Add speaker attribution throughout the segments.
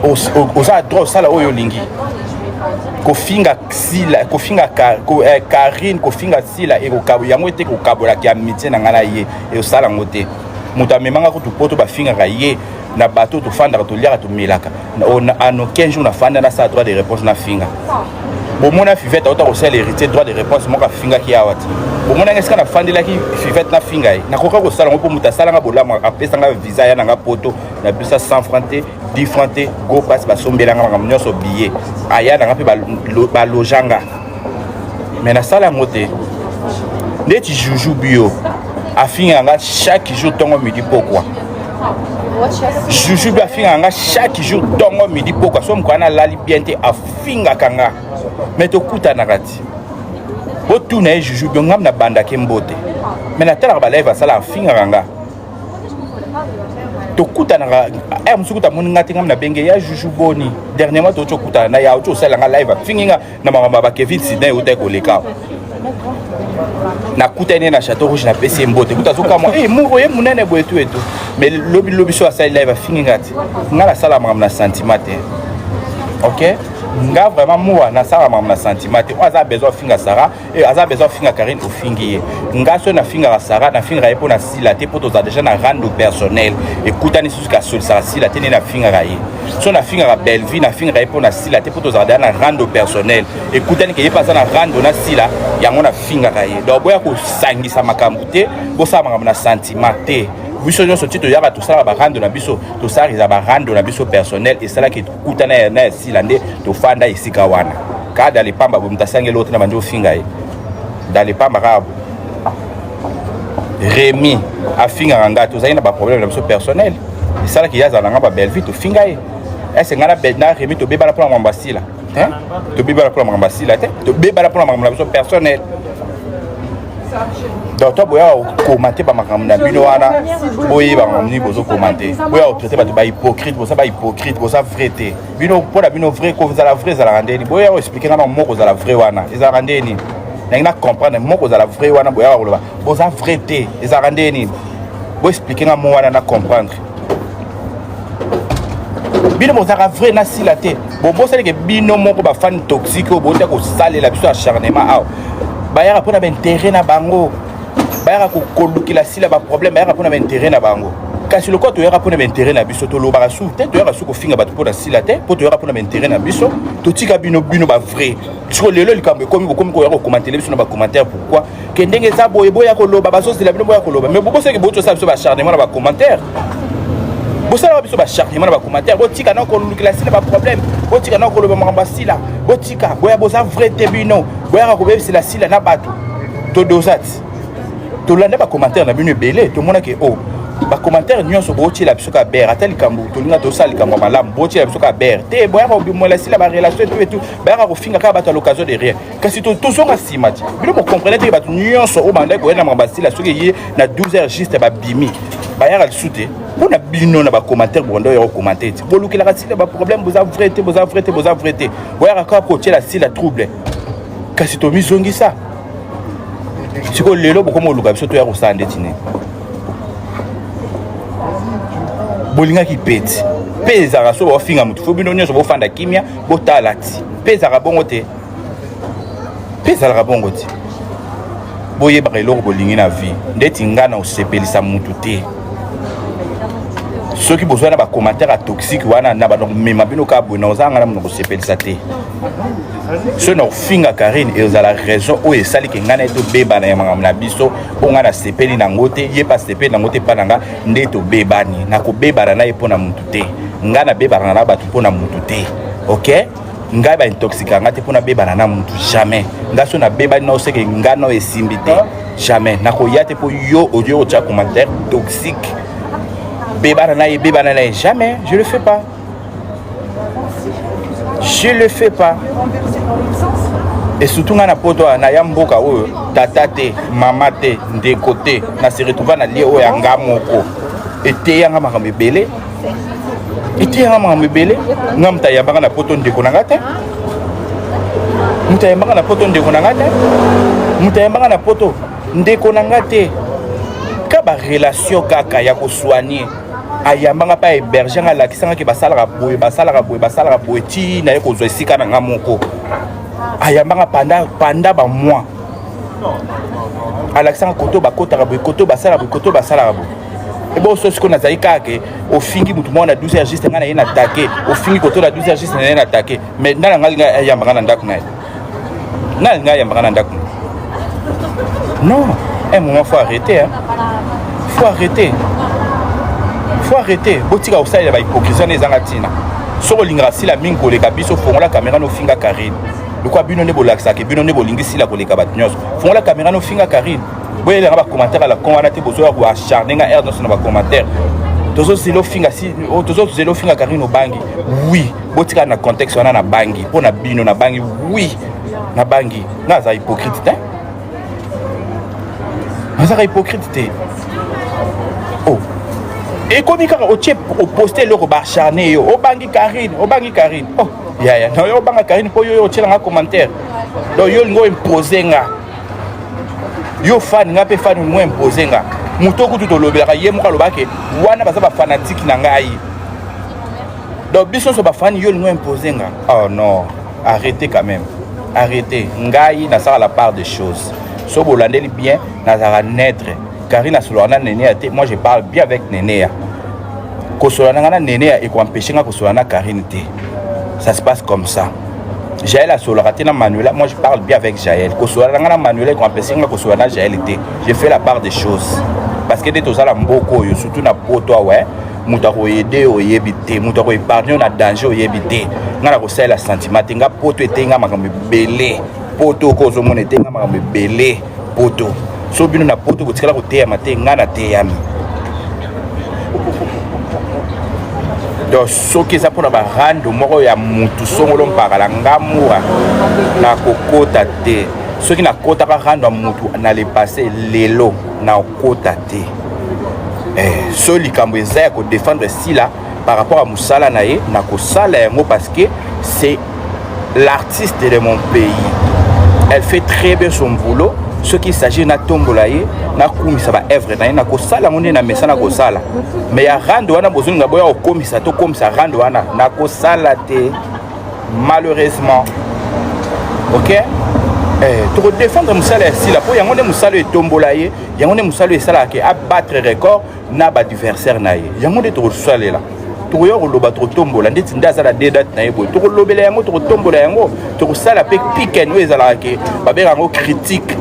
Speaker 1: oza droit osala oyo lingi kofinga sila kofinga Karine kofinga sila ekokabo yango ete kokabolaki amitié na ngana ye e osala ngo te moto amemanga ko tupoto bafingaka ye na bateau tofandaka toliaka tomelaka en aucun jour na fanda na sa droit de réponse na finga bomona Fivette auta kosala héritier droit de réponse moko afingaki awa te bomona ngeska na fandelaki Fivette na finga ye nakoka kosala ngo mpo moto asalanga bolamu apesanga visa ya nanga poto na bisa 100 francs te 10 francs te go passe basombelanga makambo nyonso billet aya nanga mpe balojanga mais nasala yango te ndeti Juju bio afinganga chaque jour tongo midi pourquoi Juju bio afinganga chaque jour tongo midi pourquoi so mokwana lali bien te afingaka nga mais tokutanaka ti otuna ye Juju bio ngam na bandaki mbote mais natalaka balive asala afingaka nga tokutanaka mosuku tamoni nga te ngam na benge ya Juju boni dernièrement tokutana na ya oto osala nga live afinginga na makambo ba Kevin Sidney ota koleka nakutani na Château Rouge na pesi mbote kuta zokama muro ye munene boetu etu mais lobi so asala live afinginga te nga la sala makambo na sentiment te OK nga vraiment moi na sala makambo na sentiment te aza besoin finga Sarah et aza besoin finga Karine ofingi ye nga so na finga Sarah na finga epo na sila te poto za déjà na rando personnel ekutani suka sol Sarah sila te na finga ye so na finga Belleville na finga epo na sila te poto za na rando personnel ekutani ke yepasa na rando na sila yango na finga ye donc boya ko sangisa makambo te bo sa makambo na sentiment te biso nyonso tito yaka tosala barando na biso tosariza barando na biso personnel esala ki kutana na sila nde tofanda esika wana ka dans les pamba bomtasange l'autre na banjo finga ye dans les pamba ka Rémi afinga nganga tozali na ba problème na biso personnel esala ki yaza na ngaba Belleville to finga ye est-ce ngana bedna Rémi to beba la pour mambasila hein to beba la pour mambasila te to beba la pour na biso personnel donc toi boya commenter ba makambo na bino wana boye ba makambo bozo commenter boya traiter ba to ba hypocrite boza ba hypocrite boza vrai te bino pour la bino vrai ko vous la vrai za la rendeni boya expliquer na moko za la vrai wana za rendeni na comprendre moko za la vrai wana boya koloba boza vrai te za rendeni bo expliquer na mo wana na comprendre bino boza vrai na sila te bo bosali ke bino moko ba fan toxique bo ta ko salela biso acharnement aw bayaka pona intérêt na bango bayaka ko kolukila sila ba problème bayaka pona intérêt na bango kasi le quoi to yaka pona intérêt na biso to lobaka su te to yaka su ko finga bato pona sila te po to yaka pona intérêt na biso to tika bino ba vrai tiko lelo likambo komi ko yaka commenter biso na ba commentaire pourquoi ke ndenge za boye boya ko loba baso sila bino boya ko loba mais bobo seke boto sa biso ba acharnement na ba commentaire bosala biso ba acharnement na ba commentaire botika na ko lukila sila ba problème botika na ko loba makamba sila botika boya boza vrai te bino boya ko bebisi la sila na bato to dosati to landa ba commentaire na bino belé to mona ke oh ba commentaire nyonso boti la biso ka ber atali kambu to linga to sali kambu malam boti la biso ka ber te boya ko bimola sila ba relation tout et tout boya ko finga ka bato à l'occasion de rien kasi to zonga simati bino mo comprendre te bato nyonso o banda ko na makamba sila soki ye na 12h juste ba bimi baya ka soute pona bino na ba commentaire bondo yo commenter ti bolukila ka sila ba problème boza vrai te boza vrai te boza vrai te boya ka ko la sila trouble kasi to mizongi ça siko lelo bokomo luka biso to ya kosande tine bolinga ki peti peza raso ba finga mutu fo bino nyonso bo fanda kimia botala ti peza ka bongo te peza ka bongo ti boye ba eloko bolingi na vie ndeti ngana osepelisa mutu te ceux qui besoin ba commentaire toxique wana na ba mema bino ka bona ozanga na mo osepelisa te ce no finga Karine et za la raison o esali ke ngana to beba na yamanga na biso onga na sepeli na ngote ye pa sepeli na ngote pananga ndeto bebani na ko beba na ye pona mutu te ngana beba na ba tu pona mutu te OK ngai ba intoxica ngate pona beba na mutu jamais ngaso na beba na oseke ngano esimbite jamais na ko yate po yo audio cha commentaire toxique beba na jamais je le fais pas. Je le fais pas. Et surtout na poto na yamboka oyo tata te mama te ndeko te na se retrouver na lie oyo anga moko ete yanga makambe belé ete yanga makambe belé ngamta yambaka na poto ndeko na ngate muta yambaka na poto ndeko na ngate muta yambaka na poto ndeko na ngate ka ba relation kaka ya ko soigner ayambanga pa héberger nga lakisanga ke basalaka boye ti na ye kozwa esika na nga moko ayambanga pendant ba mois alakisanga koto bakotaka boye koto basalaka boye et bon ce qu'on a dit que au fingi mutu mona 12h juste ngana yena attaquer au fingi koto la 12h juste ngana attaquer mais na nga yambanga na ndako na nga yambanga na ndako non un moment faut arrêter hein faut arrêter botika osala ba hypocrisie na ezanga tina soko lingara sila mingi koleka biso fongola caméra no finga Karine lokwa bino ne bolakisa ke bino ne bolingi sila koleka bat nyos fongola caméra no finga Karine boye la ba commentaire la konwana te bozo ko acharner nga air dans son ba commentaire tozo zelo finga si tozo zelo finga Karine obangi oui botika na contexte wana na bangi pona bino na bangi oui na bangi na za hypocrite te na za hypocrite te oh et comme il a posté le acharné au bangi Karine oh ya non yo banga Karine po yo tshela nga commentaire donc yo ngo imposer nga yo fan nga pe fan ngo imposer nga muto ku to lobela ye mo ka lobake wana baza ba fanatique na ngai donc biso so ba fan yo ngo imposer nga oh non arrêtez quand même arrêtez ngai na ça la part des choses so bolandeli bien na za naître Karine a solana Néné. Moi je parle bien avec Néné. Kosolana Néné et qu'on empêche nga kosolana Karine té. Ça se passe comme ça. Jaël a solana na Manuela. Moi je parle bien avec Jaël. Kosolana na Manuela et qu'on empêche nga kosolana Jaël té. Je fais la part des choses. Parce que dès tout ça la mboko yo surtout na poto ouais. Muta ko aider o yebité, muta ko épargner na danger o yebité. Nga na ko sala sentiment nga poto etenga makambe belé. Poto ko zo monete nga makambe belé. Poto. So bino na poto kotikala koteya mate ngana teyami donc soki eza mpona barando moko ya mutu songolo mpakala ngamura na kokota te soki nakotaka rando ya mutu na le passé lelo na okota te so likambo eza ya kodefendre sila par rapport à musala na ye na kosala yango parce que c'est l'artiste de mon pays. Elle fait très bien son boulot. Ce qui s'agit na tombolaye na kumisa ba œuvre na na kosala ngone na mesana kosala mais ya rando wana bozuni nga boya okomisa to komisa rando wana na kosala te malheureusement OK to défendre musala si la po ya ngone musala e tombolaye ya ngone musala e sala ke abattre record na ba adversaire na ye ya ngone to salela to yo loba to tombola ndeti ndaza la date na yebo to lobela yango to tombola yango to sala pe piken we ezala ke ba be yango critique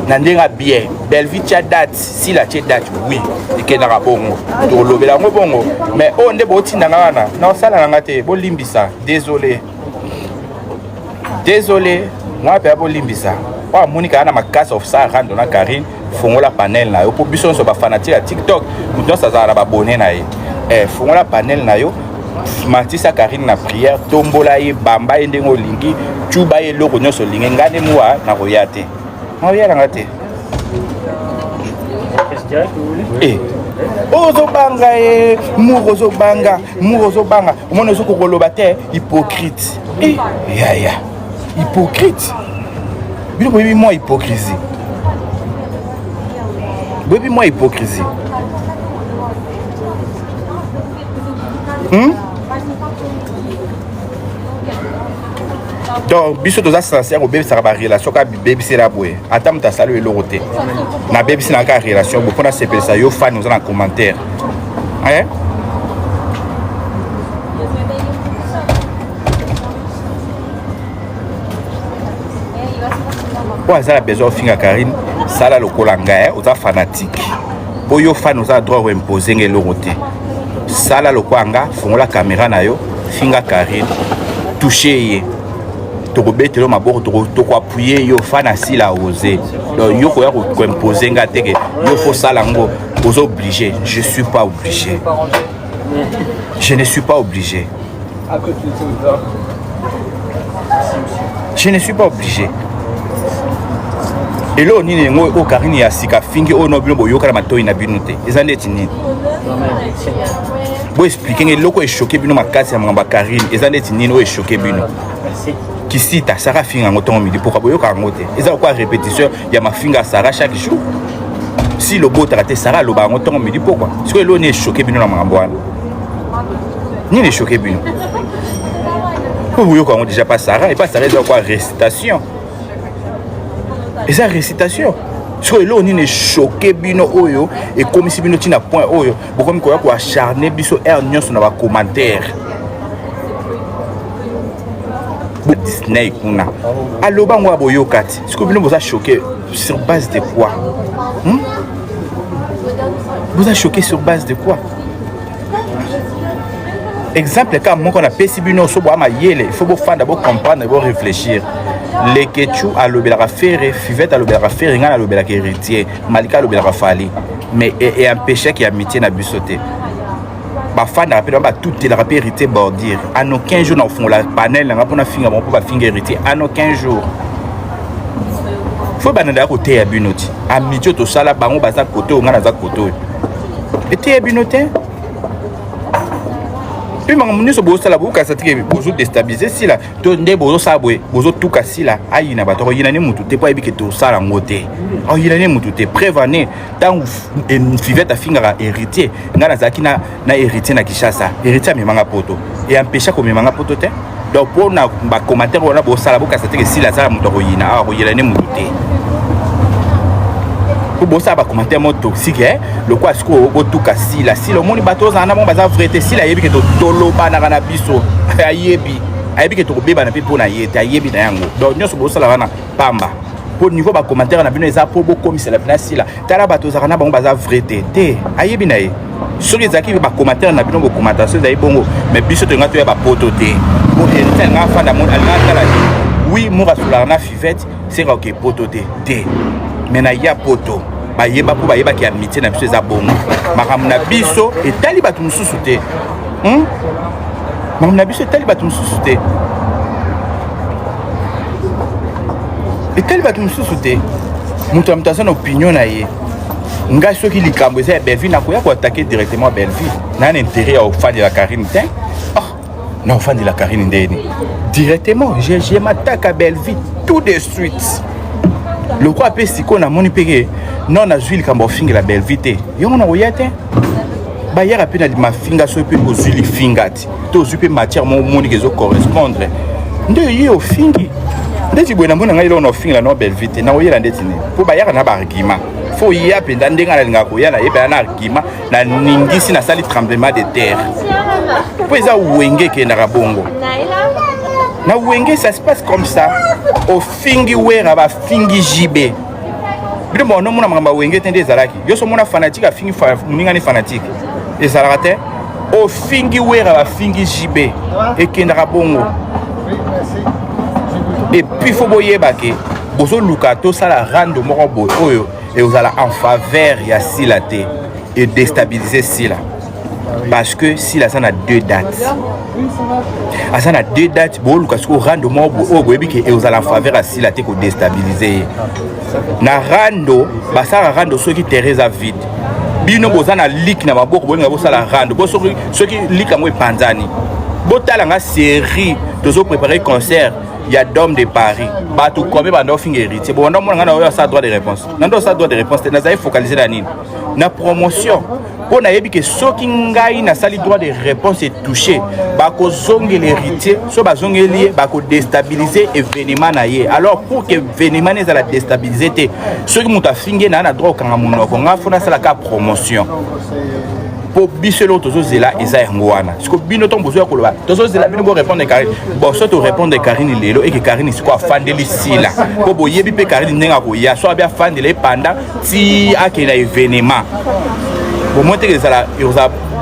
Speaker 1: Nandinga bien, Belleville tia date, si la tia date, oui, et qu'elle n'a bongo, to lobela ngo bongo, mais on ne boti nangana, non ça la ngate, bo limbisa, désolé, moi pe bo limbisa, wa Monica na ma case of ça rando na Karine, fongo la panel na yo, pour bison so ba fanatique à TikTok, nous ça za ba bonné na ye, fongo la panel na yo, matisa Karine na prière, tombola ye bamba ndengo lingi, chuba ye loko nyoso lingi ngane moi na royate. Ah oui, elle a raté. Ozobanga Murozobanga. Mon osoko kolobate hypocrite. Ya. Hypocrite. Bibi moi hypocrisie. Donc, biso toza sincère au bébé ça va relation ka bébé c'est la boue. Attends ta salut et l'oroté. Na bébé c'est na ka relation beaucoup na CP ça yo fan nous en commentaire. Hein? Ouais, ça a besoin de finir Karine, ça la lokolanga aux fanatique. Pour yo fan nous a droit de imposer l'oroté. Ça la lokolanga font la caméra na yo, finga Karine, toucher tokobetelo maboko tokwapuye yo fana sila osé donc yo ko ya ko imposer nga teke yo faut sala ngo aux obligé je ne suis pas obligé et là ni ngo o Karine ya sika fingi o no bilombo yo kala matoyi na binute ezandeti nini bo expliquer ngi loko e choquer bino makasi ya ngamba Karine ezandeti nini o e choquer bino qui cite Sarah Finga en autant midi pour aboyer 40 et ça quoi répétition il y a ma finga Sarah chaque jour si le beau traité Sarah le baron on me dit pourquoi parce que l'on est choqué bino na mangwana ni est choqué bino vous voyez comment déjà pas Sarah et pas Sarah c'est quoi récitation et ça récitation parce que l'on est choqué bino oyo et comme si bino tina point oyo beaucoup me quoi acharné biso ernion sur na commentaire Disney kuna aloba ngwa boyokati est-ce que bino vous a choqué sur base de quoi vous a choqué sur base de quoi exemple quand moi qu'on a pesi bino so boa mayele il faut vous faire d'abord comprendre d'abord réfléchir les kechu alobela faire fivette alobela faire ngana alobela héritier malika alobela fali mais et un péché qui a amitié na bisoté ba fan rappelle ba tout la rappel héritier bordir en aucun jour dans fond la panel nga pona finga bon pour ba finga héritier en aucun jour faut bananda côté ya binoti amitié to sala bango baza côté ngana za côté et te binoté puis mangamunyo so bosala buka satike bozo déstabiliser si la to nde bozo sabwe bozo tuka si la ayina bato yina ne mutu te po ebike to sala ngote o yina ne mutu te prévaner tant une fivette finga héritier ngana zaki na héritier na Kishasa héritier me manga poto et empêcher ko me manga poto te donc pour na ba commentaire on a bosala buka satike si la sala mutu ko yina o yina ne mutu te pour ça ba commentaire mo toxique le quoi est-ce que au tout cas si le monde bateau en avant baza vrai si la yebi que to toloba na biso ayebi que to beba na pipo na yete ayebi na yango donc nyoso bo sala wana pamba pour niveau ba commentaire na bino eza pour bo comme c'est la bina si la tala bateau za na bango baza vrai te ayebi na ye sur les akis ba commentaire na bino bo commentation za bongo mais biso to ngato ya ba poto te pour tel nga fa da monde alanga oui mo rasula na fivette c'est OK poto te mais na ya poto bayeba po bayeba ki amitié na biso eza bongo makambo na biso etali bato mosusu te makambo na biso etali bato mosusu te etali bato mosusu te moto ya moto aza na opinion na ye ngai soki likambo eza ya Belleville nakoya koatake directement à Belleville na intérêt ya ofandela Karine te na ofandela Karine ndeni directement je m'attaque à Belleville tout de suite. Le quoi appelle si qu'on a moni payé non na juil quand finga la belle vite yo on a oyate ba hier appena di ma finga so pe ko juil fingati to zupe matière mon moni que zo correspondre nde yo fingi nde ti bona mona ngai lo no finga no belle vite na oyela ndeti ne po ba hier na ba argument fo ya pe ndande ngala linga ko ya na yeba na argument na ningisi na sali tremblement de terre po eza wenge ke na rabongo na wenge ça se passe comme ça au fingi wera ba fingi jibe bino mono mona mamba wenge tende zalaki yo so mona fanatique a fingi muninga ni fanatique ezalaka te au fingi wera ba fingi jibe et kendra bongo et puis faut boyeba ke bozo luka to sala rando moko boy oyo et ozala en faveur ya silate et déstabiliser sila parce que si ça a deux dates ça a deux dates bon parce que rando mobo o boyebi ke e ozala en faveur à si la te ko déstabiliser na rando ba ça rando ceux qui Teresa vide bino bozana lik na maboko bolinga bo sala rando bo ceux qui lik amwe panzani botala nga série tozo préparer concert il y a d'hommes de Paris bato comme bando finga héritier bon non mona nga ça droit de réponse nando ça droit de réponse na za focaliser na nini na promotion on a dit que ceux qui n'ont pas le droit de réponse est touché, bako zonge l'héritier, so bazonge lié, bako déstabiliser événement naie. Alors pour que événement ne la déstabiliser, ceux qui m'ont fingé n'a droit quand on a fait la promotion. Pour biselo tozo zela eza ngwana. Ce que bino ton besoin ko loba. Tozo zela bino bo répondre Karine. Bon so to répondre Karine lelo et que Karine c'est quoi fandeli sila. Ko bo yebi pe Karine nenga ko ya so bien fandeli pendant ti akela événement. Pour moi,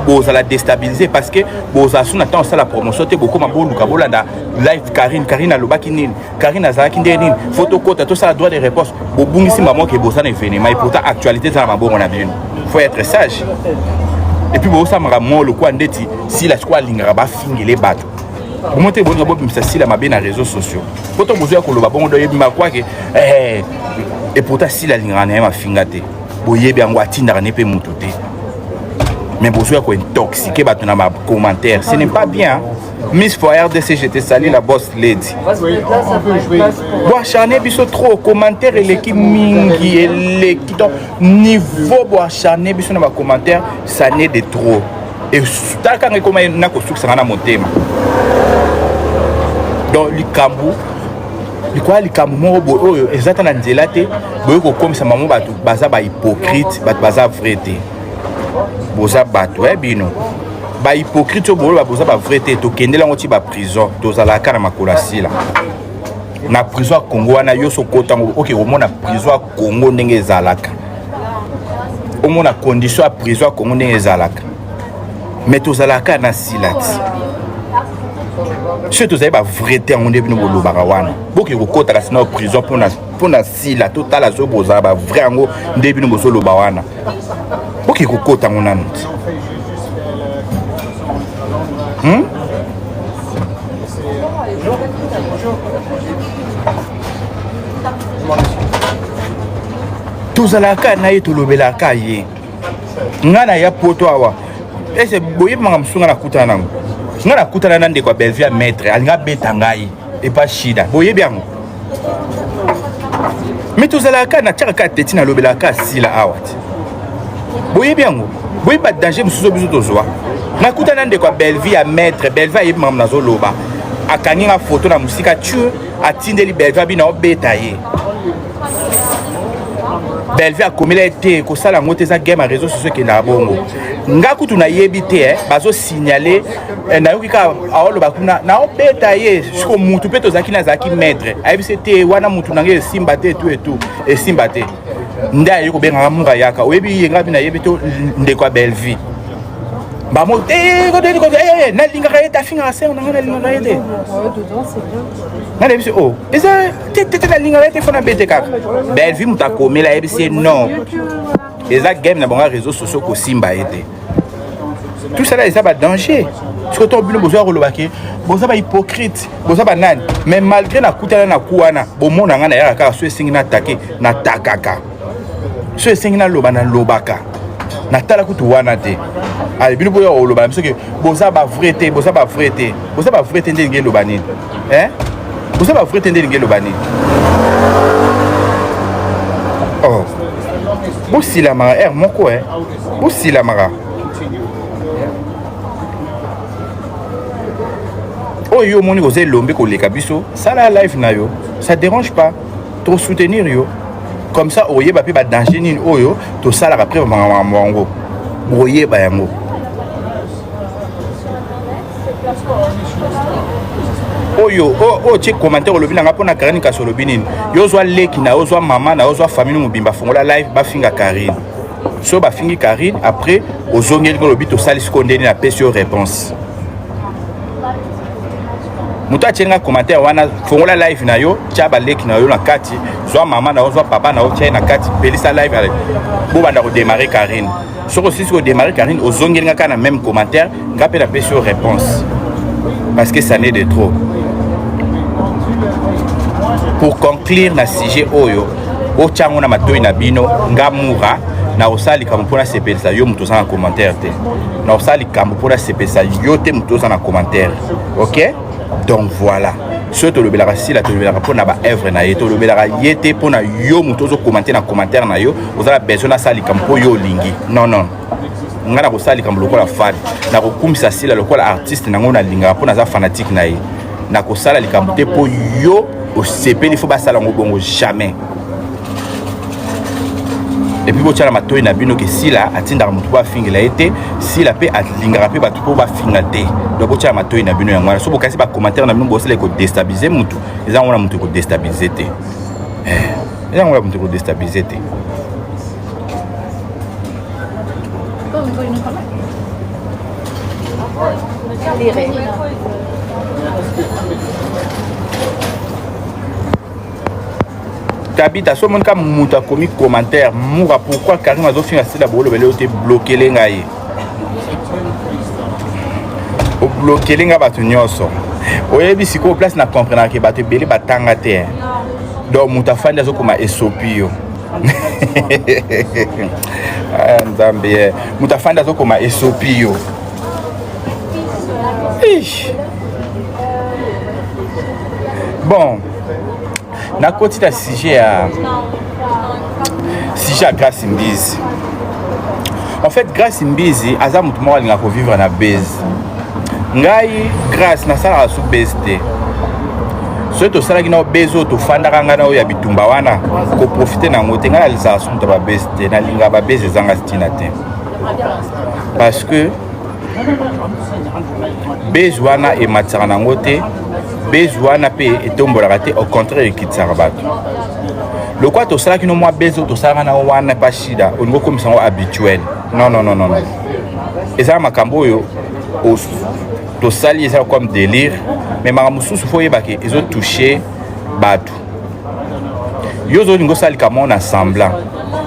Speaker 1: vous allez déstabiliser parce que vous avez attend la promotion beaucoup live Karine a le bac Karine a zaki ndeni photo côté tout ça droit de réponse au bungisi maman que vous avez événement et pourtant actualité ça m'a bon on a bien faut être sage et puis vous ça m'a le quoi ndeti si la squad linga ba fingi les bateaux vous montez bon bob ça si la m'a bien les réseaux sociaux photo vous avez ko le bon doye ma quoi que et pourtant si la linga na ma fingate boye bien ngwa tinda ne pe mututé mais besoin de intoxiquer dans ma commentaire. Ce n'est pas bien. Miss for RDC, je te salue la boss lady. Bon, acharné biso trop commentaire et l'équipe mingi et l'équipe niveau bon acharné biso dans ma commentaire, ça n'est de trop. Et tant que comment na ko succès na mon thème. Donc le Kambu le quoi le Kambu mo bo exactement na nzela te boye ko comme ça maman batu baza ba hypocrite baza vrai te. Boza batu bino. Ba hypocrite bolo ba boza ba vrai te to kendela ngoti ba prison to zala kana makola sila. Na prison à Congo wana yo so kotango OK au moins na prison à Congo ndenge zalaka. Au moins na condition à prison à Congo ndenge zalaka. Mais to zalaka na silati. Si tu as une vérité en début de l'Obarawana, beaucoup de côté à la prison pour la sila totale à Zoboza, vrai en début de l'Obarawana. Beaucoup de côté à mon âme. Tous à la canne, tout le belaka y. Nana ya poto awa. Et c'est boye mangamsunga na kutanang. Nga na kutana nande kwa Belvia maître alinga beta ngai et pas shida boye bien mais tous ala ka na tchaka teti na lobela ka sila awat boye bien boye pas danger musuzo biso tozwa na kutana nande kwa Belvia maître Belvia yeb mam nazo loba akangi nga photo na musika tu atindeli Belvia bina obeta ye Belvia komela été ko sala ngote za game à réseaux sociaux qui na bongo nga kutu na yebite bazo signaler na yoki ka aolo bakuna na obeta ye siko mutu peto zaki na zaki maître ayebisete wana mutu nange simba te tout et simba te nda yoko benga munga yaka oyebi yenga bina yebito ndekwa Belvie bamo na linga ka eta finga se on na linga ete na lebisi oh eza tete na linga ete fona bete kaka Belvie muta komela yebisi non eza game na bonga réseaux sociaux ko simba ete tout ça là ça va danger parce que ton but besoin rolobaki boza ba hypocrite boza ba nani mais malgré na kutana na kuana bomona ngana ya ka so esingi na attaquer na takaka so esingi na loba na lobaka na tala kutu wana te ali bino boya oloba parce que boza ba vrai te boza ba vrai te ndenge loba nini boza ba vrai te ndenge loba nini oh bosila mara moko bosila mara oh yo moni ko lombe ko leka biso ça la live na yo ça dérange pas trop soutenir yo comme ça oye ba pe ba danger ni oyo to sala après mango oye ba yango oyo check commentaire le bina ngapona Karine ka solo binini yo zwa leki na yo zwa mama na yo zwa famille mobimba fongola live ba finga Karine so ba fingi Karine après ozongeli ko lobito sali skondeni na pesio réponse muta chenga commentaire wana fongola live na yo chaba leki na yo na kati zwa mama na yo zwa papa na yo chai na kati pelisa live ale bo banda ko démarrer Karine so ko sisi ko démarrer Karine ozongeli ngaka na même commentaire ngape na pesio réponse parce que ça n'est de trop. Pour conclure na sujet oyo o chango na matoi na bino ngamura na osali kampona sepelisa yo muto sana commentaire te na osali kampona sepelisa yo te muto sana commentaire OK donc voilà ce to le belaka sila to le belaka pona ba œuvre na yeto le belaka yete pona yo muto zo commenter na commentaire na yo ozala besoin na sali kampo yo lingi non ngana ko sali kampo lokola fan na ko kumisa sila lokola artiste na ngona linga pona za fanatique na ye na ko sala likambo te po yo au CP il faut pas ça bongo jamais et puis bocha la matoi na bino ke sila atinda mutu ba fingela été sila pe atlinga pe batu po ba finga te donc bocha la matoi na bino yango so bokasi ba commentaire na bino bosela ko déstabiliser mutu eza ngona mutu ko déstabiliser te eza ngona mutu ko déstabiliser te Tabita so mon ka muta komi commentaire moura pourquoi Karim azo finga sila bolo bele ote bloquer lenga ye o bloquer lenga batu nyoso oyebi siko place na comprendre ke batu bele batanga te donc muta fandi azo koma esopio Nzambe mutafanda zokoma esopi yo. Bon, na côté de sujet à Grace Mbizi. En fait, Grace Mbizi, aza mutu moko alinga ko vivre na base. Ngai Grace na sala sous base te. So to sala kina base to fanda kanga na ya bitumba wana ko profiter na ngote ngala lisa sous to ba base te na linga ba base zanga stina te. Parce que base wana e matara na ngote. Base wana pe etombolaka te, au contraire ekitsaka bato. Le quoi to sala kino mwa base to sala na wana pa shida oningo komisa ngo habituel. Non. Eza makambo yo to sali eza comme délire, mais makambo susu fo yebake ezo toucher bato. Yo zo ningo sali kama na semblant.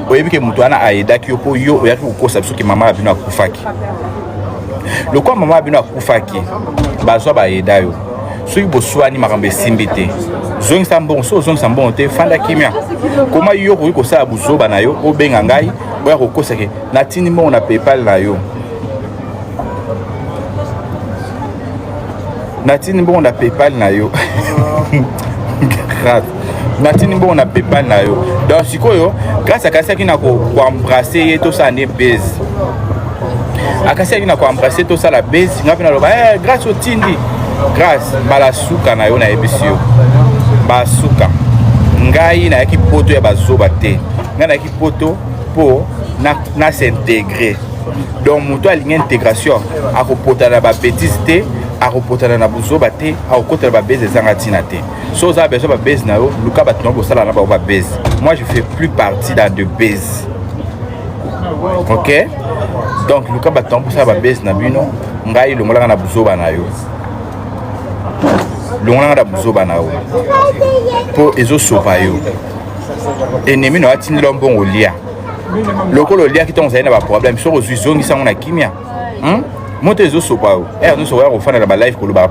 Speaker 1: Oyebi ke mutu ana aidaki yo po yo oyaki kokosa biso ke mama abino akufaki. Le quoi mama abino akufaki bazwa ba aida yo. Soki boswani makambo esimbi te zongisa mbongo so zongisa mbongo te fanda kimia koma yo koki kosala buzoba na yo obenga ngai oya kokosa ke natindi mbongo na PayPal na yo natindi mbongo na PayPal na yo natindi mbongo na PayPal na yo donc sikoyo grâce akasiaki na koembrase ye tosala nde base akasiaki na koembrase tosala base nga mpe naloba grâce otindi Grace balasuka na yo na ebisi yo basuka ngai na yaki poto ya bazoba te ngai na yaki poto po na s'intégrer donc muto alingi intégration akopotana ba bêtise te akopotana na buzoba te akokotana ba base ezanga tina te so oza besoin ba base na yo luka bato na bosala na ba base. Moi je fais plus partie dans de base, ok, donc luka bato na bosala ba base na bino ngai longolanga na buzoba na yo longolanga na buzoba na yo po ezo sopa yo ennemi no atindi lo mbongo lia lokolo lia kitongo zali na ba problème so ozwi zongisa ngo na kimia moto ezo sopa yo no so wa ko fana na ba life ko luba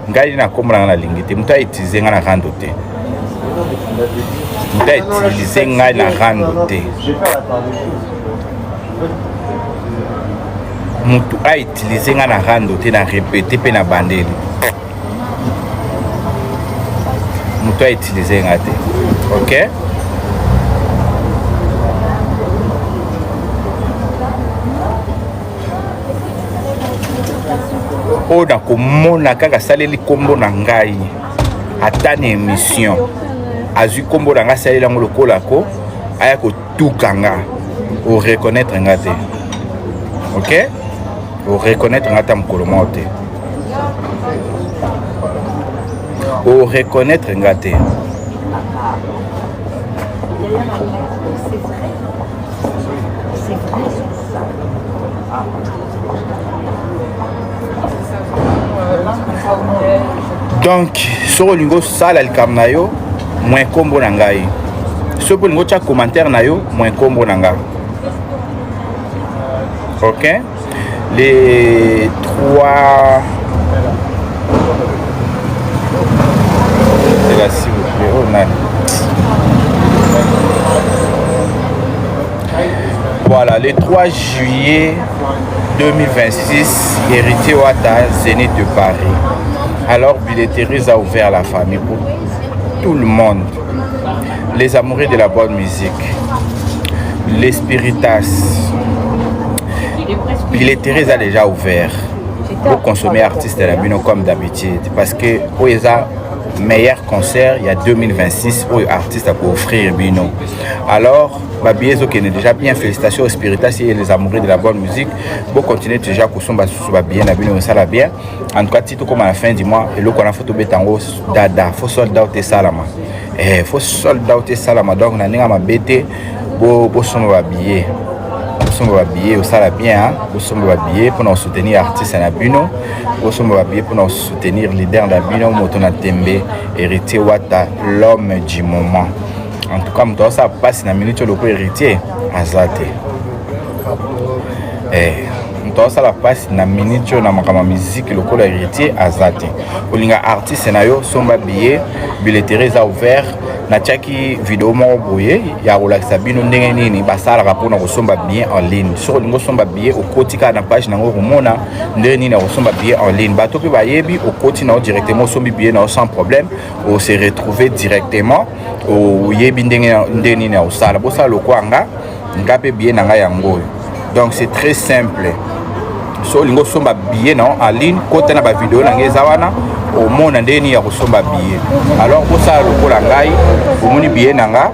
Speaker 1: ngai na komona na lingite muta itize nga na rando te muta itize nga na rando te mutu a utiliser nga na rando te na répéter pe na bandeli mutu a utiliser nga te, ok. O na komona kaka saleli kombo na ngai ata na émission azwi kombo na ngai saleli yango lokola ko aya kotuka nga o reconnaître nga te, ok, o reconnaître nga ta mokolo moko te, o reconnaître nga te. Donc, sur le lingo sala le cam na yo, moins combo na ngai. Sur le lingo cha commentaire na yo, moins combo na nga. Ok? Les trois. C'est là, s'il vous plaît. Oh, non. Voilà, le 3 juillet 2026, héritier Ouattara, Zénith de Paris. Alors, Billetteries a ouvert la famille pour tout le monde. Les amoureux de la bonne musique, les spiritas. Billetteries a déjà ouvert pour consommer artistes de la Bino comme d'habitude. Parce que où ils ont meilleur concert, il y a 2026 où artistes pour offrir Bino. Alors, Babiezo qui est déjà bien, félicitations aux spiritas et les amoureux de la bonne musique. Pour continuer déjà à consommer bien, ça la bien. En tout cas, tout comme à la fin du mois, et là qu'on a photo bétango dada, faut soldat au salama. Faut soldat au salama. Donc, on a un bête pour sommer habillé. Pour sommer habillé, ça la bien, pour sommer habillé pour nous soutenir artistes à Bino, pour sommer habillé pour nous soutenir leader d'Abino, Motona Tembe, héritier Ouattara, l'homme du moment. En tout cas, ça passe dans la minute le héritier Azate. moto ça la passe na minute na makama musique le col héritier azate olinga artiste na yo somba billet billetterie za ouvert na tchaki vidéo mo boye ya relaxa bino ndenge nini basala rapona ko somba billet en ligne sur lingo somba billet au kotika na page nango komona ndenge nini ko somba billet en ligne bato pe bayebi au kotina directement sombi billet na sans problème au se retrouver directement au yebi ndenge nini au sala bo sala lokwanga ngape billet na nga yango. Donc c'est très simple. So lingo somba billet non en ligne côté na ba vidéo na ngeza wana au monde ndeni ya kosomba billet. Alors pour ça lokola ngai omoni billet nanga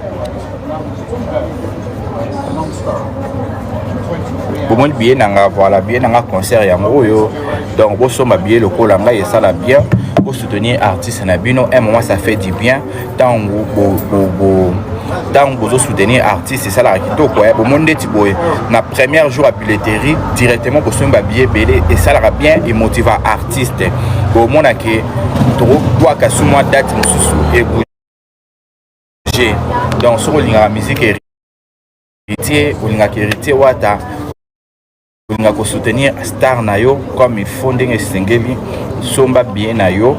Speaker 1: bomoni billet nanga voilà billet nanga concert yango oyo. Donc bo somba billet lokola ngai et ça la bien pour soutenir artiste na bino un moment ça fait du bien tant tant vous soutenir artiste c'est ça la kitoko quoi bon monde tiboye na premier jour à billetterie directement pour son billet belé et ça la bien et motiva artiste au monde que trop toi ka sous moi date mususu et bouger donc sur la musique héritier ou linga héritier wata linga ko soutenir star na yo comme il faut ndenge sengeli somba bien na yo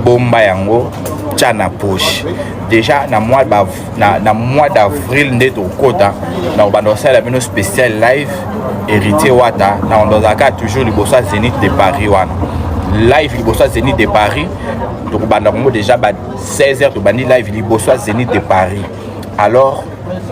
Speaker 1: bomba yango tchana poche déjà na mois d'avril ndeto kota na bando sala bino spécial live héritier wata na on dozaka toujours liboso Zénith de Paris wana live liboso Zénith de Paris donc banda mo déjà ba 16h to bandi live liboso Zénith de Paris alors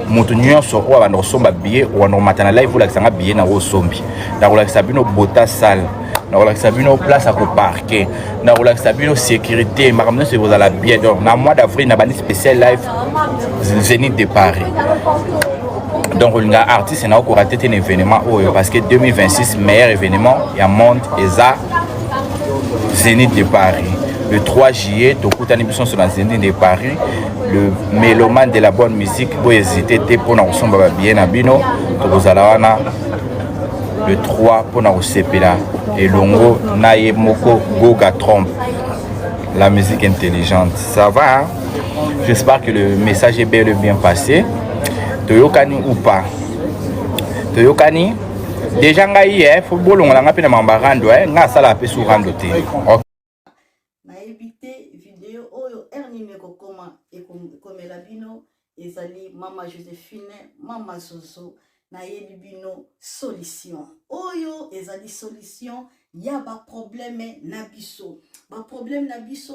Speaker 1: moto nyonso oyo banda kosomba billet wana matana live olakisanga billet na osombi na kolakisa bino bota salle na kolakisa bino place à reparquer na kolakisa bino sécurité makamno se vous allez bien donc na mois d'avril na bandi spécial live Zénith de Paris donc on a artiste na ko rater un événement oyo parce que 2026 meilleur événement ya monde eza Zénith de Paris le 3 juillet tokutani biso sur la Zénith de Paris le mélomane de la bonne musique pour hésiter pour na kosomba bien na bino tokozala wana le 3 pour na kosepela et longo naye moko goga trompe la musique intelligente ça va hein? J'espère que le message est bel et bien passé toyokani ou pas toyokani déjà ngai faut bolonga nga pe na mambarando nga sala pe sur rando te
Speaker 2: na éviter vidéo oyo ernine kokoma et komela bino ezali mama Joséphine mama Zozo na yebi bino solution oyo ezali solution ya ba problème na biso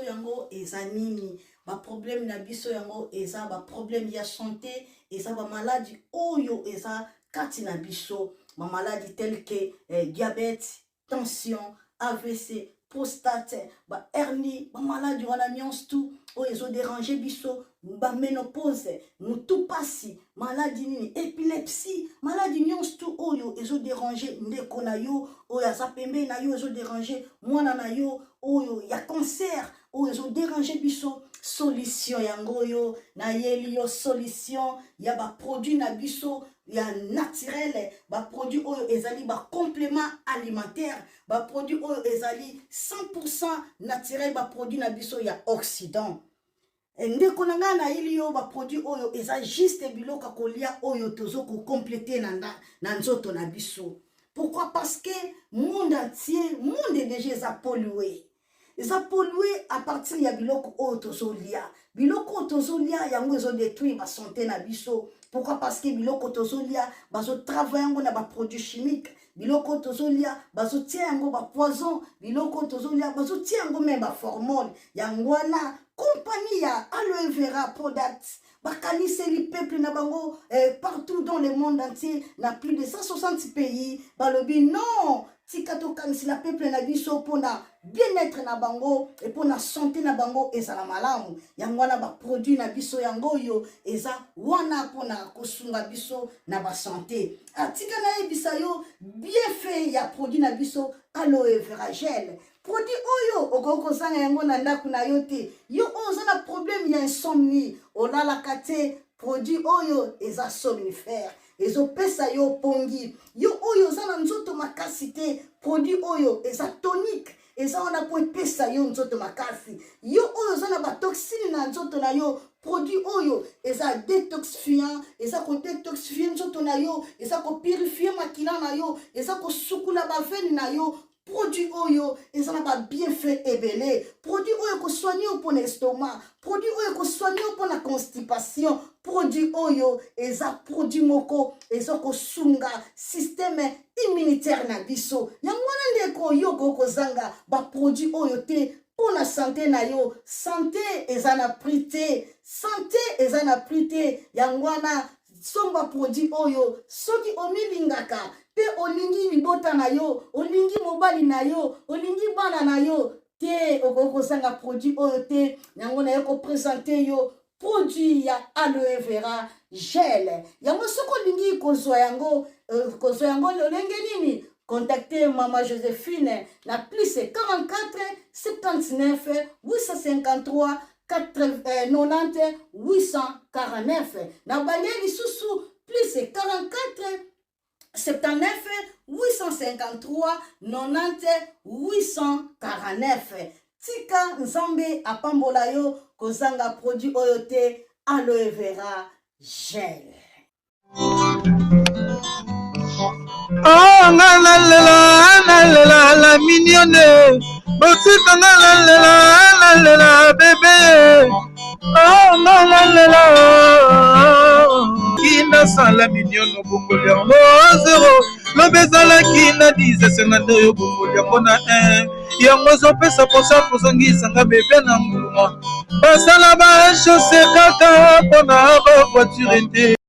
Speaker 2: yango ezanini ba problème na biso yango eza ba problème ya santé eza ba maladie oyo eza kati na biso ma maladie telle que diabète tension AVC prostate ba hernie ba maladie wana nyonso tout oyo ezo déranger biso ba ménopause mutu pasi maladie nini épilepsie maladie nyonso tout oyo ezo déranger ndeko na yo oyo aza pembe na yo ezo déranger mwana na yo oyo ya cancer oyo ezo déranger biso solution yango yo na yeli yo solution ya ba produit na biso ya naturel ba produit oyo ezali ba complément alimentaire ba produit oyo ezali 100% naturel ba produit na biso ya Occident ndeko na nga na yeli yo ba produit oyo eza juste biloko kolia oyo tozo ko compléter na nzoto na biso. Pourquoi? Parce que monde entier monde déjà pollué. Ils ont pollué à partir ya biloko otozolia. Biloko otozolia yango ezo détruire ba santé na biso. Pourquoi? Parce que biloko otozolia bazo travailler yango na ba produits chimiques. Biloko otozolia bazo tia yango ba poison. Biloko otozolia bazo tia yango même ba hormone. Yango na compagnie ya aloe vera products. Bakanise li peuple na bango partout dans le monde entier na plus de 160 pays. Balobi non. Tikato kanisi la peuple na biso pona bien-être na bango et pona santé na bango eza la malamu yango wana ba produit na biso yango yo eza wana pona kosunga biso na ba santé atika na ebisa yo bien fait ya produit na biso aloe vera gel produit oyo okoko zanga yango na ndaku na yo te yo oza na problème ya insomnie olala kate produit oyo eza somnifère ezo pesa yo pongi yo oyo za na nzoto makasi te produit oyo eza tonique eza wana po epesa yo nzoto makasi yo oyo oza na batoxine na nzoto na yo produit oyo eza détoxifiant eza kodétoxifie nzoto na yo eza kopurifie makila na yo eza kosukula baveni na yo produit oyo eza na babienfait ebele produit oyo kosoigne yo mpona estomac produit oyo kosoigne yo mpona constipation produit oyo eza produit moko eza kosunga système immunitaire na biso yango wana ndeko yo kokozanga baproduit oyo te mpona santé na yo santé eza na prix te santé eza na prix te yango wana somba produit oyo soki omilingaka pe olingi libota na yo olingi mobali na yo olingi bana na yo te okozanga produit oyo te yango na yo kopresente yo produit ya aloe vera gel yango soki olingi kozwa yango lolenge nini contactez Maman Joséphine na plus 44 79 853 90 849 na balieli susu plus 44 79 853 90 849 tika nzambe apambola yo kozanga produit oyo te aloe vera gel.
Speaker 3: Oh nalela la mignonne botika nalela bébé oh nalela kina sala mignonne bongoli yango zero lobezalaki na 10 senado yo bongoli yango na 1 yango zopesa posa kozongisanga bebe na mbuma basala bashose kaka mpona bavoiture te